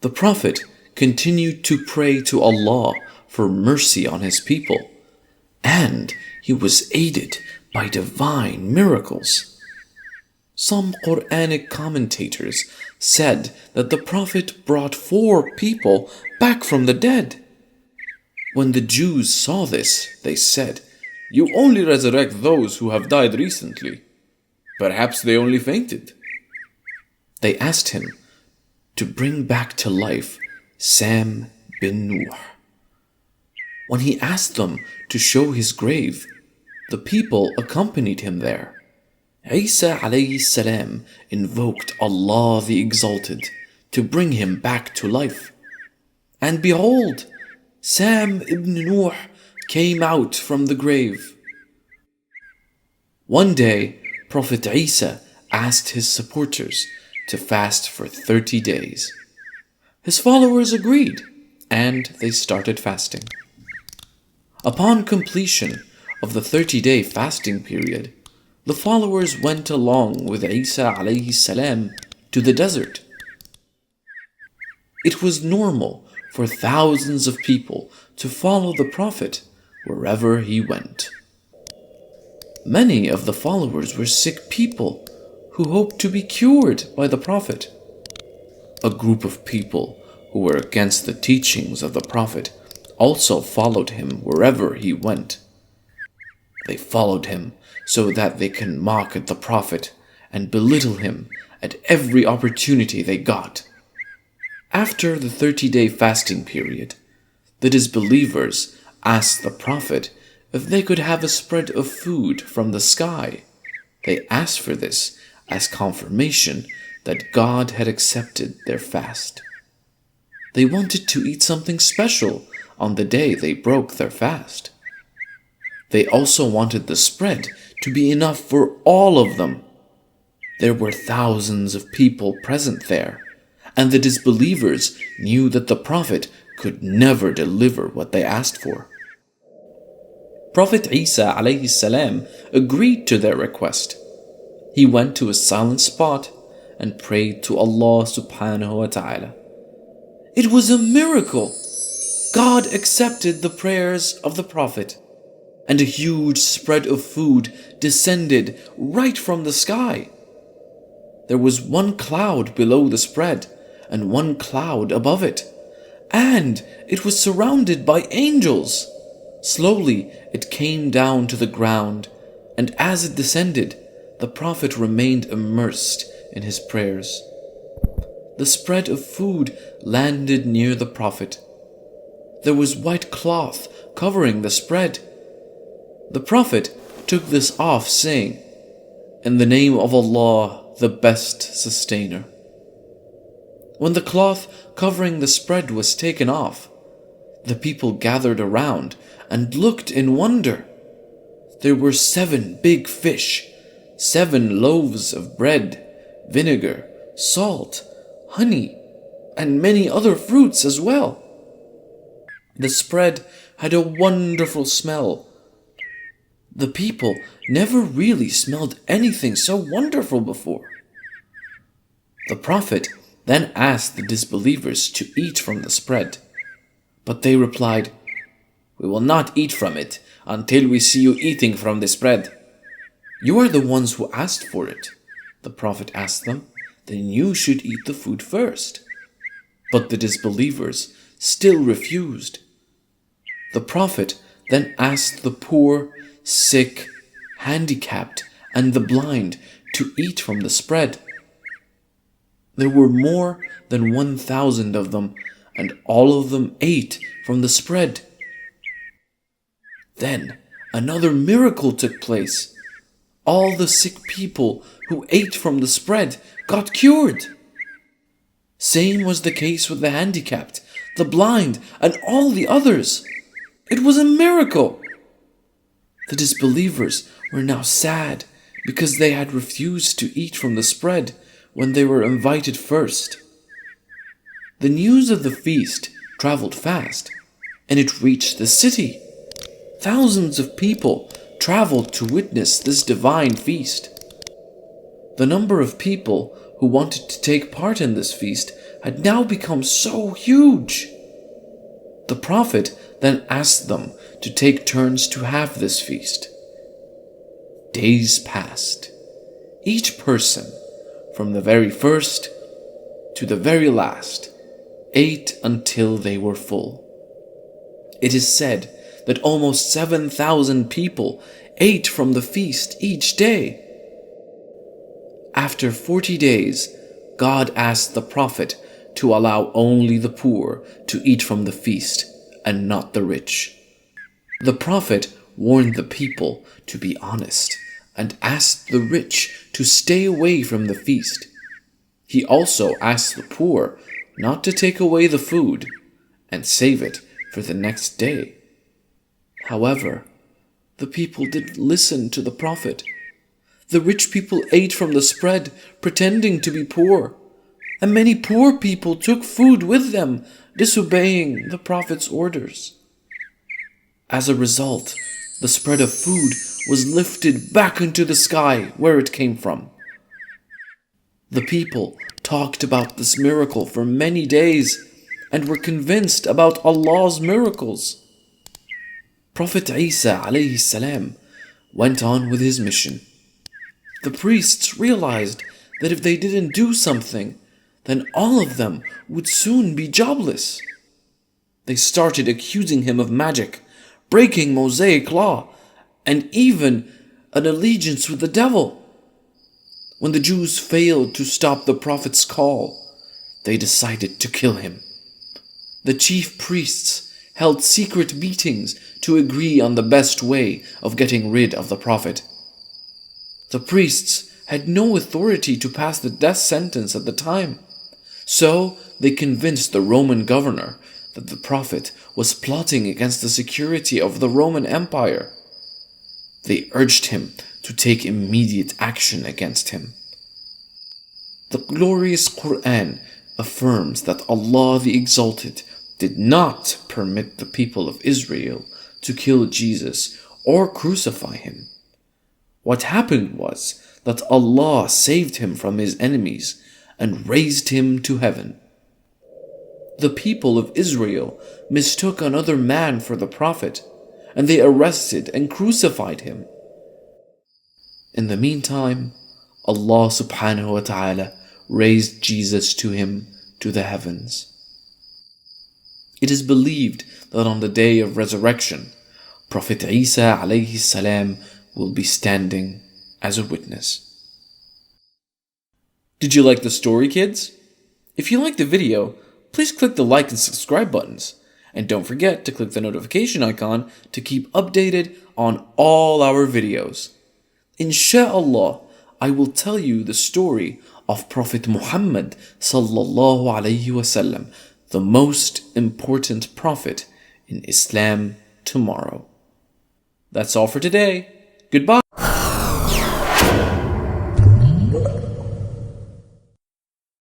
The Prophet continued to pray to Allah for mercy on his people, and he was aided by divine miracles. Some Quranic commentators said that the Prophet brought 4 people back from the dead. When the Jews saw this, they said, "You only resurrect those who have died recently. Perhaps they only fainted." They asked him to bring back to life Sam bin Nuh. When he asked them to show his grave, the people accompanied him there. Isa alayhi salam invoked Allah the Exalted to bring him back to life. And behold, Sam ibn Nuh came out from the grave. One day, Prophet Isa asked his supporters to fast for 30 days. His followers agreed, and they started fasting. Upon completion of the 30-day fasting period, the followers went along with Isa alayhi salam to the desert. It was normal for thousands of people to follow the Prophet wherever he went. Many of the followers were sick people who hoped to be cured by the Prophet. A group of people who were against the teachings of the Prophet also followed him wherever he went. They followed him so that they can mock at the Prophet and belittle him at every opportunity they got. After the 30-day fasting period, the disbelievers asked the Prophet if they could have a spread of food from the sky. They asked for this as confirmation that God had accepted their fast. They wanted to eat something special on the day they broke their fast. They also wanted the spread to be enough for all of them. There were thousands of people present there, and the disbelievers knew that the Prophet could never deliver what they asked for. Prophet Isa alayhi salam agreed to their request. He went to a silent spot and prayed to Allah subhanahu wa ta'ala. It was a miracle. God accepted the prayers of the Prophet, and a huge spread of food descended right from the sky. There was one cloud below the spread and one cloud above it, and it was surrounded by angels. Slowly it came down to the ground, and as it descended, the Prophet remained immersed in his prayers. The spread of food landed near the Prophet. There was white cloth covering the spread. The Prophet took this off, saying, "In the name of Allah, the best sustainer." When the cloth covering the spread was taken off, the people gathered around and looked in wonder. There were 7 big fish, 7 loaves of bread, vinegar, salt, honey, and many other fruits as well. The spread had a wonderful smell. The people never really smelled anything so wonderful before. The Prophet then asked the disbelievers to eat from the spread, but they replied, "We will not eat from it until we see you eating from the spread." "You are the ones who asked for it," the Prophet asked them. "Then you should eat the food first." But the disbelievers still refused. The Prophet then asked the poor, sick, handicapped, and the blind to eat from the spread. There were more than 1,000 of them, and all of them ate from the spread. Then another miracle took place. All the sick people who ate from the spread got cured. Same was the case with the handicapped, the blind, and all the others. It was a miracle. The disbelievers were now sad because they had refused to eat from the spread when they were invited first. The news of the feast traveled fast, and it reached the city. Thousands of people traveled to witness this divine feast. The number of people who wanted to take part in this feast had now become so huge. The Prophet then asked them to take turns to have this feast. Days passed. Each person, from the very first to the very last, ate until they were full. It is said that almost 7,000 people ate from the feast each day. After 40 days, God asked the Prophet to allow only the poor to eat from the feast and not the rich. The Prophet warned the people to be honest and asked the rich to stay away from the feast. He also asked the poor not to take away the food and save it for the next day. However, the people didn't listen to the Prophet. The rich people ate from the spread, pretending to be poor, and many poor people took food with them, disobeying the Prophet's orders. As a result, the spread of food was lifted back into the sky where it came from. The people talked about this miracle for many days and were convinced about Allah's miracles. Prophet Isa alayhi salam went on with his mission. The priests realized that if they didn't do something, then all of them would soon be jobless. They started accusing him of magic, breaking Mosaic law, and even an allegiance with the devil. When the Jews failed to stop the Prophet's call, they decided to kill him. The chief priests held secret meetings to agree on the best way of getting rid of the Prophet. The priests had no authority to pass the death sentence at the time, so they convinced the Roman governor that the Prophet was plotting against the security of the Roman Empire. They urged him to take immediate action against him. The glorious Quran affirms that Allah the Exalted did not permit the people of Israel to kill Jesus or crucify him. What happened was that Allah saved him from his enemies and raised him to heaven. The people of Israel mistook another man for the Prophet, and they arrested and crucified him. In the meantime, Allah subhanahu wa ta'ala raised Jesus to him to the heavens. It is believed that on the day of resurrection, Prophet Isa alayhi salam will be standing as a witness. Did you like the story, kids? If you liked the video, please click the like and subscribe buttons. And don't forget to click the notification icon to keep updated on all our videos. Insha'Allah, I will tell you the story of Prophet Muhammad sallallahu alayhi wasallam, the most important prophet in Islam tomorrow. That's all for today. Goodbye.